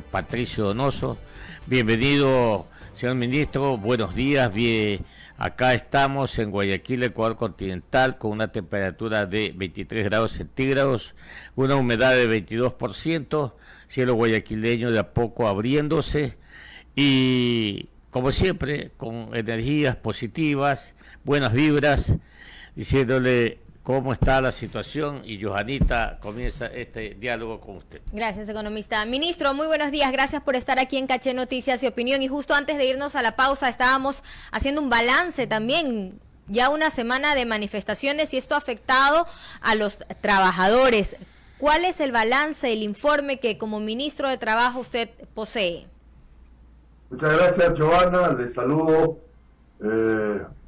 Patricio Donoso. Bienvenido, señor ministro, buenos días. Bien, acá estamos en Guayaquil, Ecuador continental, con una temperatura de 23 grados centígrados, una humedad de 22%, cielo guayaquileño de a poco abriéndose y, como siempre, con energías positivas, buenas vibras, diciéndole cómo está la situación, y Johanita comienza este diálogo con usted. Gracias, economista. Ministro, muy buenos días, gracias por estar aquí en Caché Noticias y Opinión. Y justo antes de irnos a la pausa estábamos haciendo un balance también, ya una semana de manifestaciones, y esto ha afectado a los trabajadores. ¿Cuál es el balance, el informe que como ministro de Trabajo usted posee? Muchas gracias, Joana, les saludo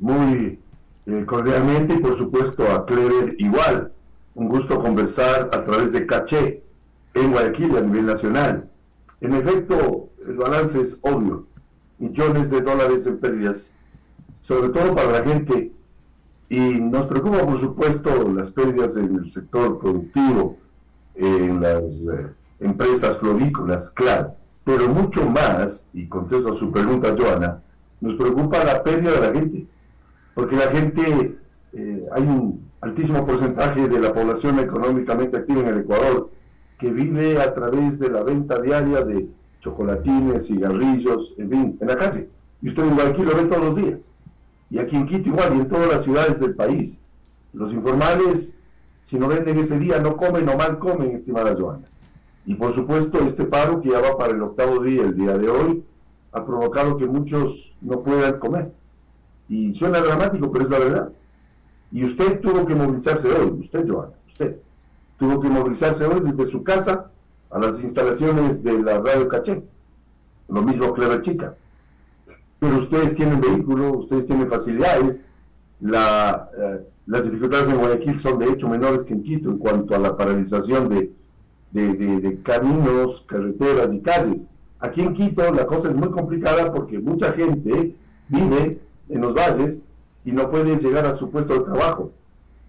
muy cordialmente, y por supuesto a Clever igual. Un gusto conversar a través de Caché en Guayaquil a nivel nacional. En efecto, el balance es obvio: millones de dólares en pérdidas, sobre todo para la gente, y nos preocupa por supuesto las pérdidas en el sector productivo, en las empresas florícolas, claro, pero mucho más, y contesto a su pregunta, Joana, nos preocupa la pérdida de la gente, porque la gente, hay un altísimo porcentaje de la población económicamente activa en el Ecuador que vive a través de la venta diaria de chocolatines, cigarrillos, en fin, en la calle. Y usted en Guayaquil lo ve todos los días. Y aquí en Quito igual, y en todas las ciudades del país. Los informales, si no venden ese día, no comen o mal comen, estimada Joana. Y por supuesto, este paro, que ya va para el 8º día, el día de hoy, ha provocado que muchos no puedan comer. Y suena dramático, pero es la verdad. Y usted tuvo que movilizarse hoy, usted, Joana, usted tuvo que movilizarse hoy desde su casa a las instalaciones de la Radio Caché. Lo mismo Clever Chica. Pero ustedes tienen vehículo, ustedes tienen facilidades. Las dificultades en Guayaquil son de hecho menores que en Quito en cuanto a la paralización de caminos, carreteras y calles. Aquí en Quito la cosa es muy complicada porque mucha gente vive en los valles y no puede llegar a su puesto de trabajo.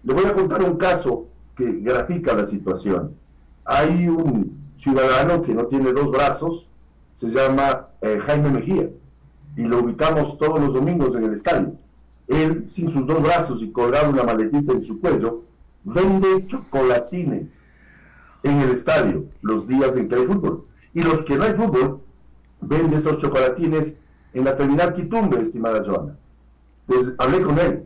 Le voy a contar un caso que grafica la situación. Hay un ciudadano que no tiene dos brazos, se llama Jaime Mejía, y lo ubicamos todos los domingos en el estadio. Él, sin sus dos brazos y colgado una maletita en su cuello, vende chocolatines en el estadio los días en que hay fútbol. Y los que no hay fútbol, vende esos chocolatines en la terminal Quitumbe, estimada Joana. Pues hablé con él.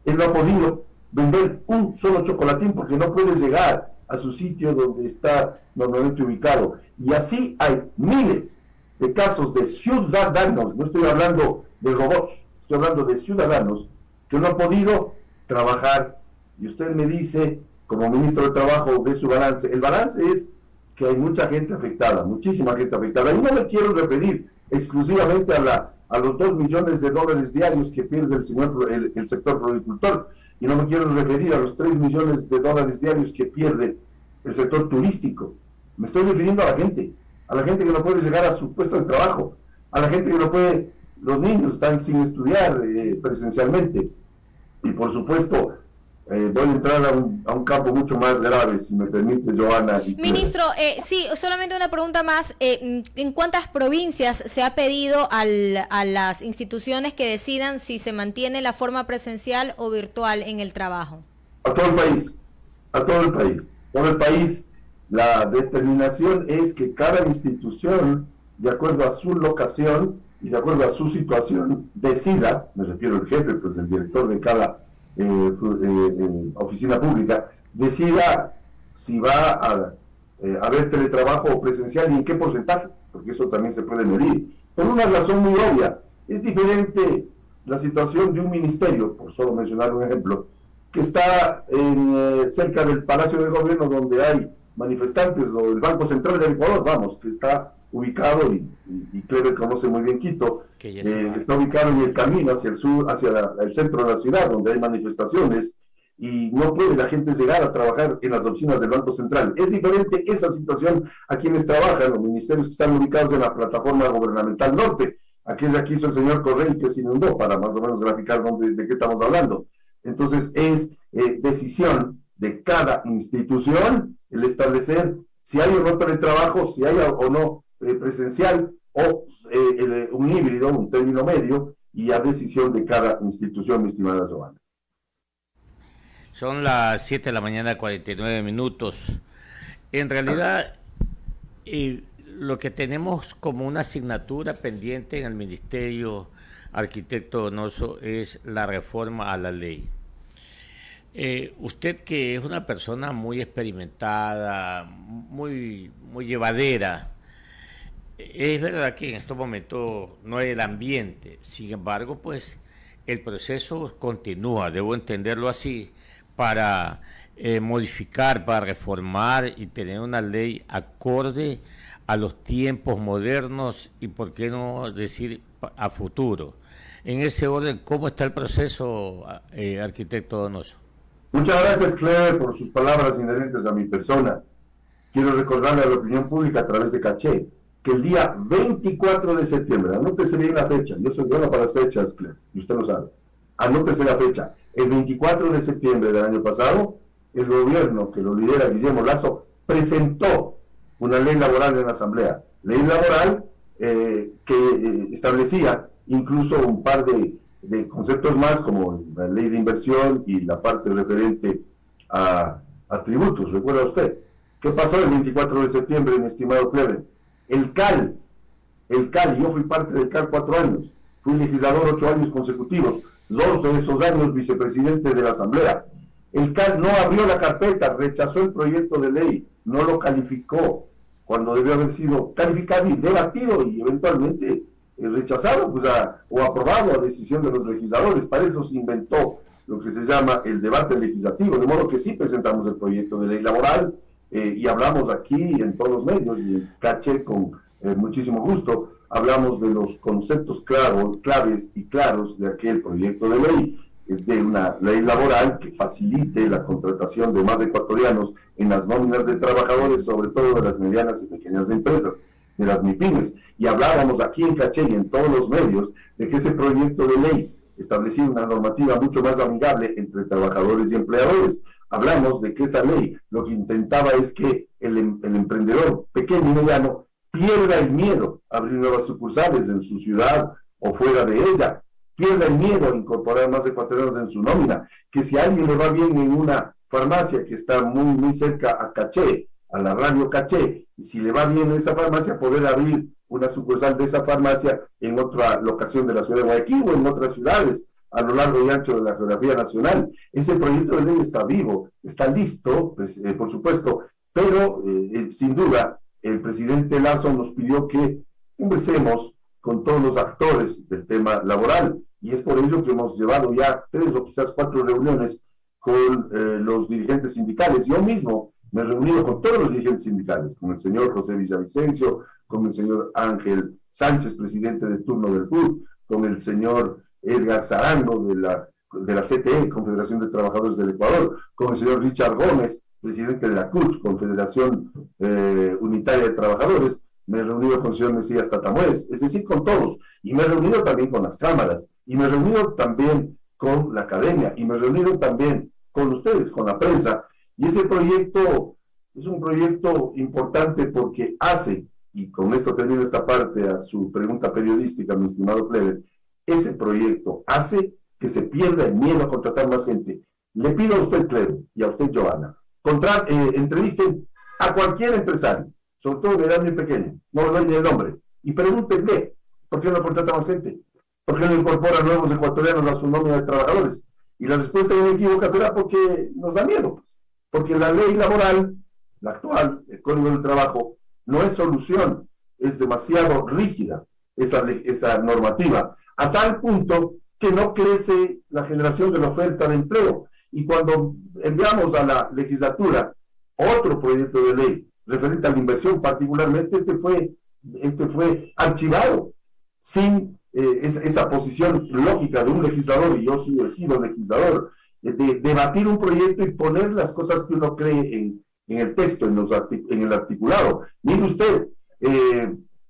Él no ha podido vender un solo chocolatín porque no puede llegar a su sitio donde está normalmente ubicado. Y así hay miles de casos de ciudadanos, no estoy hablando de robots, estoy hablando de ciudadanos que no han podido trabajar. Y usted me dice, como ministro de Trabajo, ve su balance. El balance es que hay mucha gente afectada, muchísima gente afectada. Y no me quiero referir exclusivamente a los 2 millones de dólares diarios que pierde el sector floricultor, y no me quiero referir a los 3 millones de dólares diarios que pierde el sector turístico. Me estoy refiriendo a la gente que no puede llegar a su puesto de trabajo, a la gente que no puede, los niños están sin estudiar presencialmente, y por supuesto voy a entrar a un campo mucho más grave, si me permite, Joana. Ministro, sí, solamente una pregunta más. ¿En cuántas provincias se ha pedido a las instituciones que decidan si se mantiene la forma presencial o virtual en el trabajo? A todo el país, a todo el país. Todo el país, la determinación es que cada institución, de acuerdo a su locación y de acuerdo a su situación, decida, me refiero al jefe, pues el director de cada oficina pública, decida si va a haber teletrabajo o presencial y en qué porcentaje, porque eso también se puede medir. Por una razón muy obvia, es diferente la situación de un ministerio, por solo mencionar un ejemplo, que está cerca del Palacio de Gobierno, donde hay manifestantes, o el Banco Central del Ecuador, vamos, que está ubicado, y Clever conoce muy bien Quito, está ubicado en el camino hacia el sur, hacia el centro de la ciudad, donde hay manifestaciones, y no puede la gente llegar a trabajar en las oficinas del Banco Central. Es diferente esa situación a quienes trabajan, los ministerios que están ubicados en la plataforma gubernamental norte, aquella que hizo el señor Correa y que se inundó, para más o menos graficar de qué estamos hablando. Entonces es decisión de cada institución el establecer si hay o no teletrabajo, si hay o no presencial o un híbrido, un término medio, y a decisión de cada institución, mi estimada Giovanna. Son las 7 de la mañana, 49 minutos. En realidad, lo que tenemos como una asignatura pendiente en el Ministerio, arquitecto Donoso, es la reforma a la ley. Usted, que es una persona muy experimentada, muy llevadera, es verdad que en estos momentos no hay el ambiente, sin embargo, pues el proceso continúa, debo entenderlo así, para modificar, para reformar y tener una ley acorde a los tiempos modernos y, por qué no decir, a futuro. En ese orden, ¿cómo está el proceso, arquitecto Donoso? Muchas gracias, Clever, por sus palabras inherentes a mi persona. Quiero recordarle a la opinión pública a través de Caché que el día 24 de septiembre, anótese bien la fecha, yo soy bueno para las fechas, Clever, y usted lo sabe, anótese la fecha, el 24 de septiembre del año pasado, el gobierno que lo lidera Guillermo Lasso presentó una ley laboral en la Asamblea, ley laboral que establecía incluso un par de conceptos más, como la ley de inversión y la parte referente a tributos. ¿Recuerda usted? ¿Qué pasó el 24 de septiembre, mi estimado Clever? El CAL, yo fui parte del CAL 4 años, fui legislador 8 años consecutivos, 2 de esos años vicepresidente de la Asamblea. El CAL no abrió la carpeta, rechazó el proyecto de ley, no lo calificó, cuando debió haber sido calificado y debatido y eventualmente rechazado o aprobado a decisión de los legisladores. Para eso se inventó lo que se llama el debate legislativo, de modo que sí presentamos el proyecto de ley laboral y hablamos aquí en todos los medios y en Caché con muchísimo gusto, hablamos de los conceptos claves y claros de aquel proyecto de ley, de una ley laboral que facilite la contratación de más ecuatorianos en las nóminas de trabajadores, sobre todo de las medianas y pequeñas empresas, de las MIPYMES, y hablábamos aquí en Caché y en todos los medios de que ese proyecto de ley establecía una normativa mucho más amigable entre trabajadores y empleadores. Hablamos de que esa ley lo que intentaba es que el emprendedor pequeño y mediano pierda el miedo a abrir nuevas sucursales en su ciudad o fuera de ella, pierda el miedo a incorporar más ecuatorianos en su nómina, que si a alguien le va bien en una farmacia que está muy cerca a Caché, a la radio Caché, y si le va bien en esa farmacia, poder abrir una sucursal de esa farmacia en otra locación de la ciudad de Guayaquil o en otras ciudades a lo largo y ancho de la geografía nacional. Ese proyecto de ley está vivo, está listo, pues, por supuesto, pero sin duda el presidente Lasso nos pidió que conversemos con todos los actores del tema laboral, y es por ello que hemos llevado ya 3 o quizás 4 reuniones con los dirigentes sindicales. Yo mismo me he reunido con todos los dirigentes sindicales, con el señor José Villavicencio, con el señor Ángel Sánchez, presidente de turno del PUD, con el señor Edgar Zarango de la CTE, Confederación de Trabajadores del Ecuador, con el señor Richard Gómez, presidente de la CUT, Confederación Unitaria de Trabajadores. Me he reunido con el señor Mesías Tatamuez, es decir, con todos, y me he reunido también con las cámaras, y me he reunido también con la academia, y me he reunido también con ustedes, con la prensa. Y ese proyecto es un proyecto importante porque hace, y con esto termino esta parte a su pregunta periodística, mi estimado Clever, ese proyecto hace que se pierda el miedo a contratar más gente. Le pido a usted, Clever, y a usted, Giovanna, entrevisten a cualquier empresario, sobre todo de edad muy pequeña, no doy ni el nombre, y pregúntenle, ¿por qué no contrata más gente? ¿Por qué no incorpora nuevos ecuatorianos a su nómina de trabajadores? Y la respuesta inequívoca será porque nos da miedo, pues. Porque la ley laboral, la actual, el Código del Trabajo, no es solución, es demasiado rígida esa normativa, a tal punto que no crece la generación de la oferta de empleo. Y cuando enviamos a la legislatura otro proyecto de ley referente a la inversión, particularmente este fue archivado sin esa posición lógica de un legislador, y yo sí he sido legislador, de debatir un proyecto y poner las cosas que uno cree en el texto, en el articulado. Mire usted,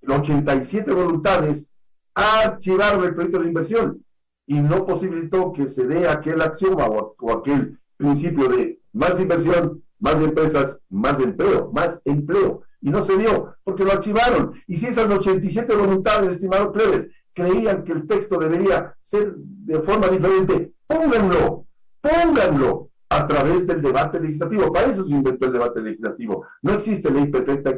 87 voluntades archivaron el proyecto de inversión y no posibilitó que se dé aquel axioma o aquel principio de más inversión más empresas, más empleo, más empleo. Y no se dio, porque lo archivaron. Y si esas 87 voluntades, estimado Clever, creían que el texto debería ser de forma diferente, pónganlo a través del debate legislativo. Para eso se inventó el debate legislativo. No existe ley perfecta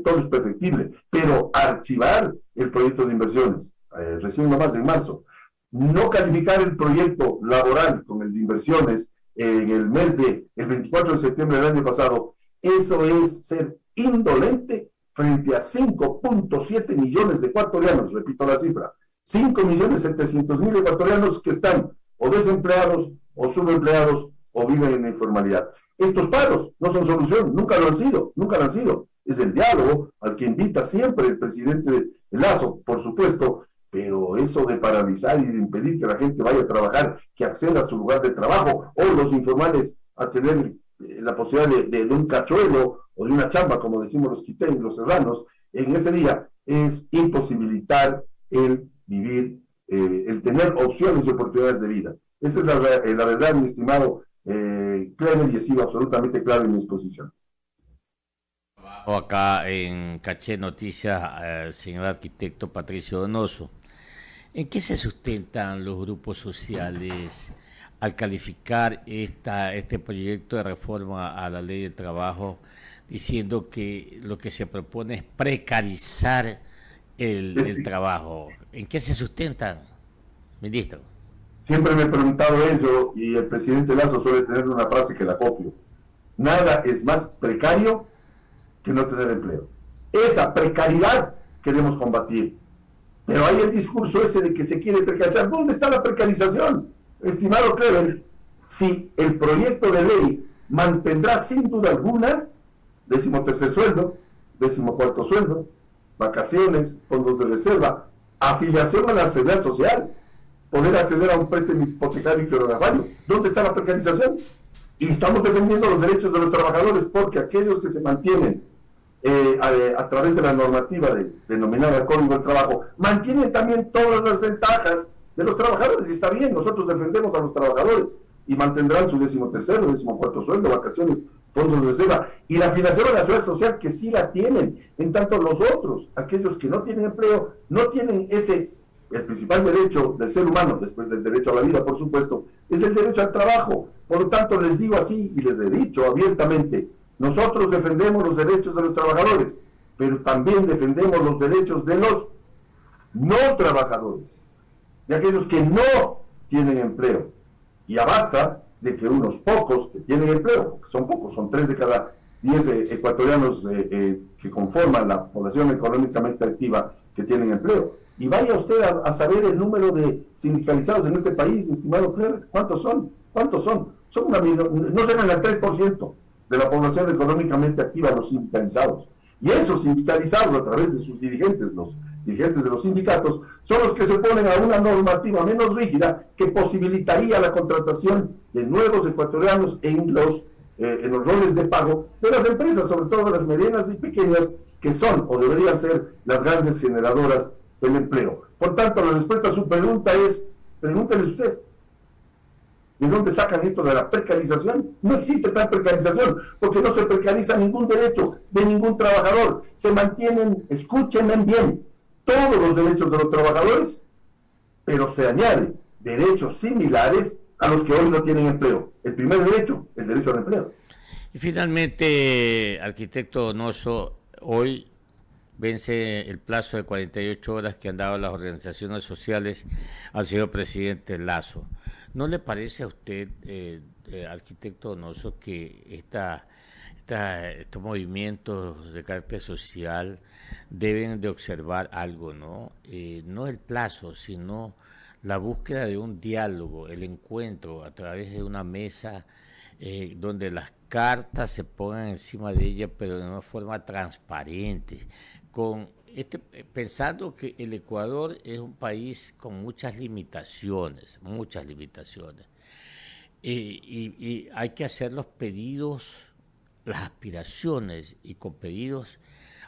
todo es perfectible, pero archivar el proyecto de inversiones, recién nomás en marzo, no calificar el proyecto laboral con el de inversiones en el 24 de septiembre del año pasado, eso es ser indolente frente a 5.7 millones de ecuatorianos, repito la cifra, 5.700.000 ecuatorianos que están o desempleados o subempleados o viven en la informalidad. Estos paros no son solución, nunca lo han sido. Es el diálogo al que invita siempre el presidente Lasso, por supuesto, pero eso de paralizar y de impedir que la gente vaya a trabajar, que acceda a su lugar de trabajo, o los informales a tener la posibilidad de un cachuelo o de una chamba, como decimos los quiteños, los serranos, en ese día, es imposibilitar el vivir, el tener opciones y oportunidades de vida. Esa es la verdad, mi estimado Clever, y he sido absolutamente claro en mi exposición. Acá en Caché Noticias, señor arquitecto Patricio Donoso, ¿en qué se sustentan los grupos sociales al calificar este proyecto de reforma a la ley de trabajo, diciendo que lo que se propone es precarizar el trabajo? ¿En qué se sustentan, ministro? Siempre me he preguntado eso, y el presidente Lasso suele tener una frase que la copio: nada es más precario que no tener empleo. Esa precariedad queremos combatir. Pero hay el discurso ese de que se quiere precarizar. ¿Dónde está la precarización, estimado Clever? Si el proyecto de ley mantendrá sin duda alguna 13º sueldo, 14º sueldo, vacaciones, fondos de reserva, afiliación a la seguridad social, poder acceder a un préstamo hipotecario y prorrogable. ¿Dónde está la precarización? Y estamos defendiendo los derechos de los trabajadores, porque aquellos que se mantienen a través de la normativa denominada Código del Trabajo, mantienen también todas las ventajas de los trabajadores. Y está bien, nosotros defendemos a los trabajadores y mantendrán su 13º, 14º sueldo, vacaciones, fondos de reserva y la afiliación a la seguridad social, que sí la tienen. En tanto, los otros, aquellos que no tienen empleo, no tienen el principal derecho del ser humano, después del derecho a la vida, por supuesto, es el derecho al trabajo. Por lo tanto, les digo así, y les he dicho abiertamente: nosotros defendemos los derechos de los trabajadores, pero también defendemos los derechos de los no trabajadores, de aquellos que no tienen empleo. Y ya basta de que unos pocos que tienen empleo, porque son pocos, son 3 de cada 10 ecuatorianos que conforman la población económicamente activa, que tienen empleo. Y vaya usted a saber el número de sindicalizados en este país, estimado Clever. ¿Cuántos son? Son no llegan al 3% de la población económicamente activa, los sindicalizados. Y esos sindicalizados, a través de sus dirigentes, los dirigentes de los sindicatos, son los que se oponen a una normativa menos rígida que posibilitaría la contratación de nuevos ecuatorianos en los roles de pago de las empresas, sobre todo las medianas y pequeñas, que son o deberían ser las grandes generadoras del empleo. Por tanto, la respuesta a su pregunta es: pregúntele usted, ¿de dónde sacan esto de la precarización? No existe tal precarización, porque no se precariza ningún derecho de ningún trabajador. Se mantienen, escúchenme bien, todos los derechos de los trabajadores, pero se añaden derechos similares a los que hoy no tienen empleo. El primer derecho, el derecho al empleo. Y finalmente, arquitecto Donoso, hoy vence el plazo de 48 horas que han dado las organizaciones sociales al señor presidente Lasso. ¿No le parece a usted, arquitecto Donoso, que estos movimientos de carácter social deben de observar algo, ¿no? No el plazo, sino la búsqueda de un diálogo, el encuentro a través de una mesa donde las cartas se pongan encima de ella, pero de una forma transparente, pensando que el Ecuador es un país con muchas limitaciones, y hay que hacer los pedidos, las aspiraciones, y con pedidos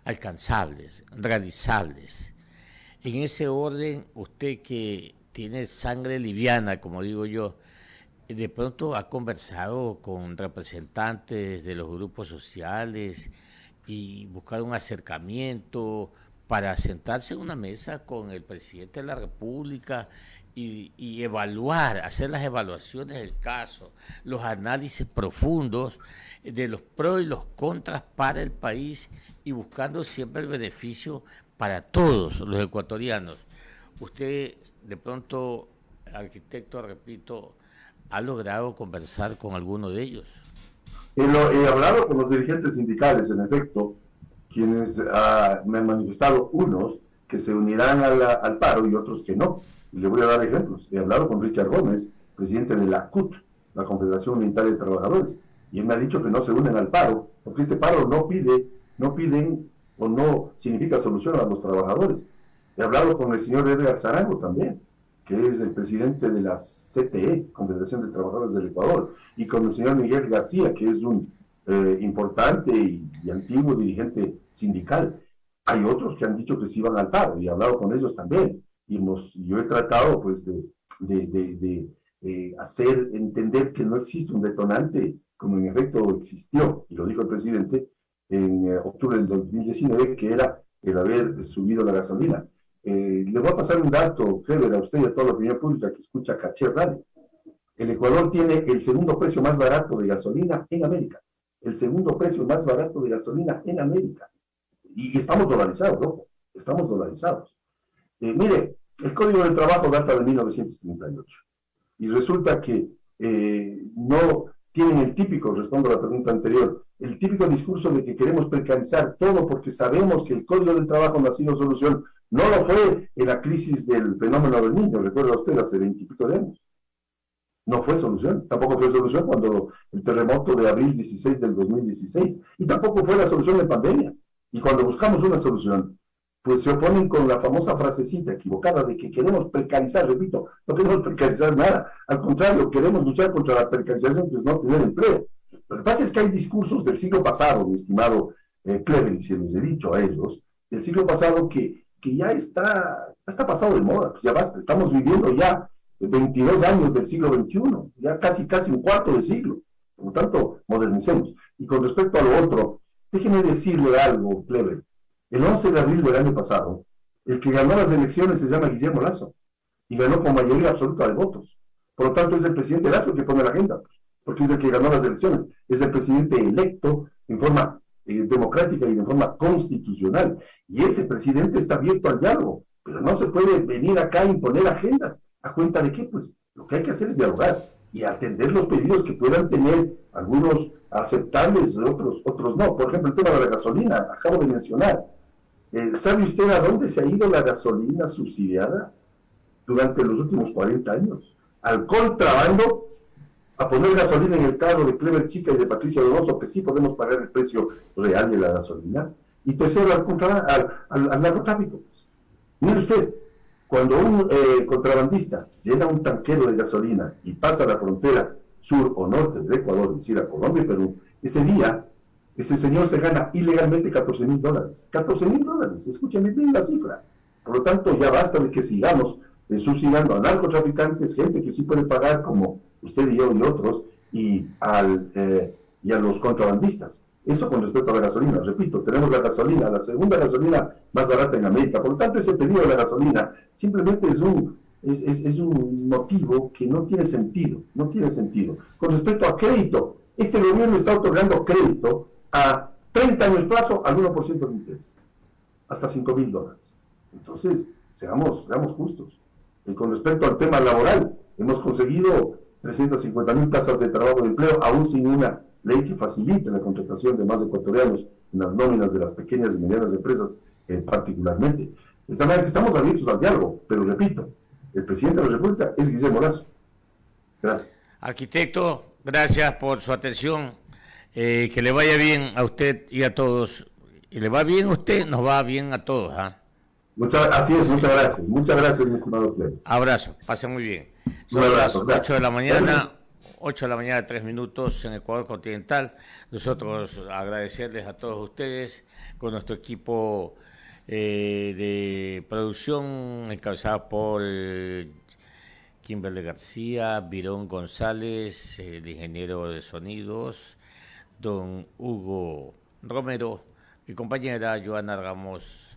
alcanzables, realizables. En ese orden, usted que tiene sangre liviana, como digo yo, de pronto ha conversado con representantes de los grupos sociales y buscar un acercamiento para sentarse en una mesa con el presidente de la República y evaluar, hacer las evaluaciones del caso, los análisis profundos de los pros y los contras para el país y buscando siempre el beneficio para todos los ecuatorianos. Usted, de pronto, arquitecto, repito, ¿ha logrado conversar con alguno de ellos? He hablado con los dirigentes sindicales, en efecto, quienes me han manifestado unos que se unirán al paro y otros que no. Y le voy a dar ejemplos. He hablado con Richard Gómez, presidente de la CUT, la Confederación Unitaria de Trabajadores, y él me ha dicho que no se unen al paro, porque este paro no piden o no significa solución a los trabajadores. He hablado con el señor Edgar Zarango también, que es el presidente de la CTE, Confederación de Trabajadores del Ecuador, y con el señor Miguel García, que es un importante y antiguo dirigente sindical. Hay otros que han dicho que sí van al paro, y he hablado con ellos también. Y yo he tratado pues de hacer entender que no existe un detonante, como en efecto existió, y lo dijo el presidente en octubre del 2019, que era el haber subido la gasolina. Le voy a pasar un dato, Heber, a usted y a toda la opinión pública que escucha Caché Radio. El Ecuador tiene el segundo precio más barato de gasolina en América. El segundo precio más barato de gasolina en América. Y estamos dolarizados, ¿no? Estamos dolarizados. Mire, el Código del Trabajo data de 1938. Y resulta que no tienen el típico, respondo a la pregunta anterior, el típico discurso de que queremos precarizar todo porque sabemos que el Código del Trabajo no ha sido solución. No lo fue en la crisis del fenómeno del niño, recuerda usted, hace 20 y pico de años. No fue solución. Tampoco fue solución cuando el terremoto de abril 16 del 2016. Y tampoco fue la solución de pandemia. Y cuando buscamos una solución, pues se oponen con la famosa frasecita equivocada de que queremos precarizar. Repito, no queremos precarizar nada. Al contrario, queremos luchar contra la precarización, que es no tener empleo. Lo que pasa es que hay discursos del siglo pasado, mi estimado Clever, y se los he dicho a ellos, del siglo pasado que ya está pasado de moda, pues ya basta, estamos viviendo ya 22 años del siglo XXI, ya casi un cuarto de siglo, por lo tanto, modernicemos. Y con respecto a lo otro, déjeme decirle algo, Clever. El 11 de abril del año pasado, el que ganó las elecciones se llama Guillermo Lasso, y ganó con mayoría absoluta de votos. Por lo tanto, es el presidente Lasso el que pone la agenda, porque es el que ganó las elecciones, es el presidente electo en forma democrática y de forma constitucional. Y ese presidente está abierto al diálogo, pero no se puede venir acá a imponer agendas. ¿A cuenta de qué? Pues lo que hay que hacer es dialogar y atender los pedidos que puedan tener algunos aceptables, otros no. Por ejemplo, el tema de la gasolina, acabo de mencionar. ¿Sabe usted a dónde se ha ido la gasolina subsidiada durante los últimos 40 años? Al contrabando, a poner gasolina en el carro de Clever Chica y de Patricia Donoso, que sí podemos pagar el precio real de la gasolina. Y tercero, al narcotráfico. Mire usted, cuando un contrabandista llena un tanquero de gasolina y pasa la frontera sur o norte del Ecuador, es decir, a Colombia y Perú, ese día, ese señor se gana ilegalmente $14,000. $14,000, escúchenme bien la cifra. Por lo tanto, ya basta de que sigamos subsidiando a narcotraficantes, gente que sí puede pagar, como usted y yo y otros, y a los contrabandistas. Eso con respecto a la gasolina. Repito, tenemos la gasolina, la segunda gasolina más barata en América. Por lo tanto, ese pedido de la gasolina simplemente es un motivo que no tiene sentido. No tiene sentido. Con respecto a crédito, este gobierno está otorgando crédito a 30 años plazo al 1% de interés. Hasta $5,000. Entonces, seamos justos. Y con respecto al tema laboral, hemos conseguido 350,000 plazas de trabajo de empleo, aún sin una ley que facilite la contratación de más ecuatorianos en las nóminas de las pequeñas y medianas empresas particularmente. De tal manera que estamos abiertos al diálogo, pero repito, el presidente de la República es Guillermo Lasso. Gracias. Arquitecto, gracias por su atención. Que le vaya bien a usted y a todos. Y le va bien a usted, nos va bien a todos. Así es, muchas gracias. Muchas gracias, mi estimado Cleber. Abrazo, pase muy bien. Son las 8 de la mañana. 8 de la mañana, 3 minutos en Ecuador continental. Nosotros agradecerles a todos ustedes con nuestro equipo de producción encabezado por Kimberly García, Virón González, el ingeniero de sonidos, don Hugo Romero, mi compañera Joana Ramos.